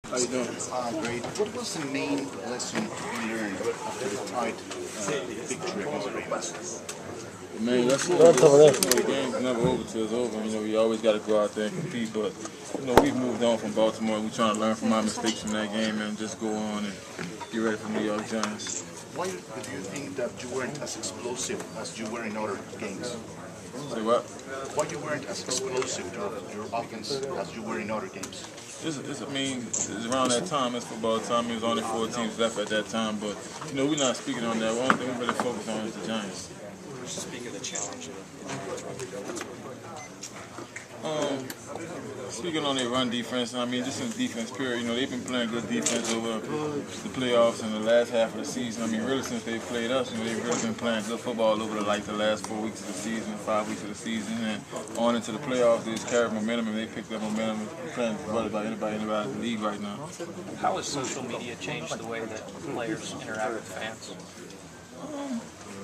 How you doing? Great. What was the main lesson you learned after the tight victory against the Ravens? Man, that's the game's never over till it's over. You know, we always got to go out there and compete. But you know, we've moved on from Baltimore. We're trying to learn from our mistakes from that game and just go on and get ready for New York Giants. Why do you think that you weren't as explosive as you were in other games? Say what? Why you weren't as explosive your offense as you were in other games? It's around that time. It's football time. There's only 4 teams left at that time. But you know, we're not speaking on that. The only thing we really focus on is the Giants. Speak of the challenge. Speaking on their run defense, I mean, just in defense period, you know, they've been playing good defense over the playoffs and the last half of the season. I mean, really since they played us, you know, they've really been playing good football over the last 4 weeks of the season, 5 weeks of the season, and on into the playoffs. They just carried momentum and they picked up momentum and playing well about anybody in the league right now. How has social media changed the way that players interact with fans?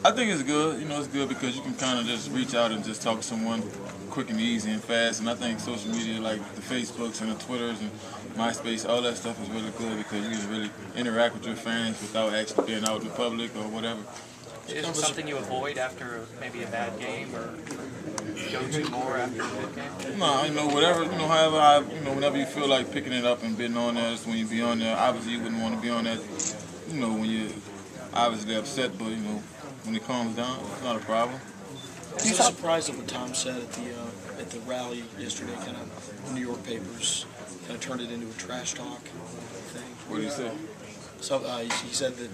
I think it's good. You know, it's good because you can kind of just reach out and just talk to someone quick and easy and fast. And I think social media, like the Facebooks and the Twitters and MySpace, all that stuff is really good because you can really interact with your fans without actually being out in the public or whatever. Is it something you avoid after maybe a bad game or go to more after a good game? No, you know, whenever you feel like picking it up and being on there, that's when you be on there. Obviously, you wouldn't want to be on that, you know, when you're obviously upset, but, you know, when it calms down, it's not a problem. Are you surprised at what Tom said at the rally yesterday? Kind of New York papers kind of turned it into a trash talk thing. What did he say? So he said that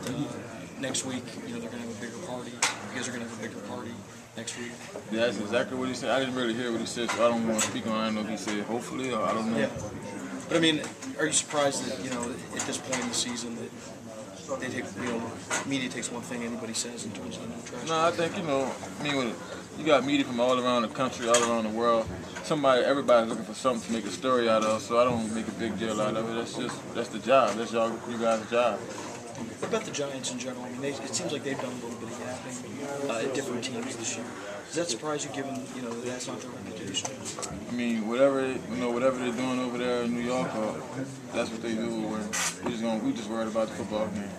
next week, you know, they're going to have a bigger party. You guys are going to have a bigger party next week. Yeah, that's exactly what he said. I didn't really hear what he said, so I don't want to speak on it. I don't know if he said hopefully or I don't know. Yeah. But I mean, are you surprised that, you know, at this point in the season that they take, you know, media takes one thing anybody says and turns it into a trash talk? No, I think, you know, I mean, when you got media from all around the country, all around the world. Everybody's looking for something to make a story out of, so I don't make a big deal out of it. That's the job. That's you guys' job. What about the Giants in general? I mean, it seems like they've done a little bit of yapping at different teams this year. Does that surprise you, given, you know, that's not their reputation? I mean, whatever they're doing over there in New York, that's what they do. We just worried about the football game.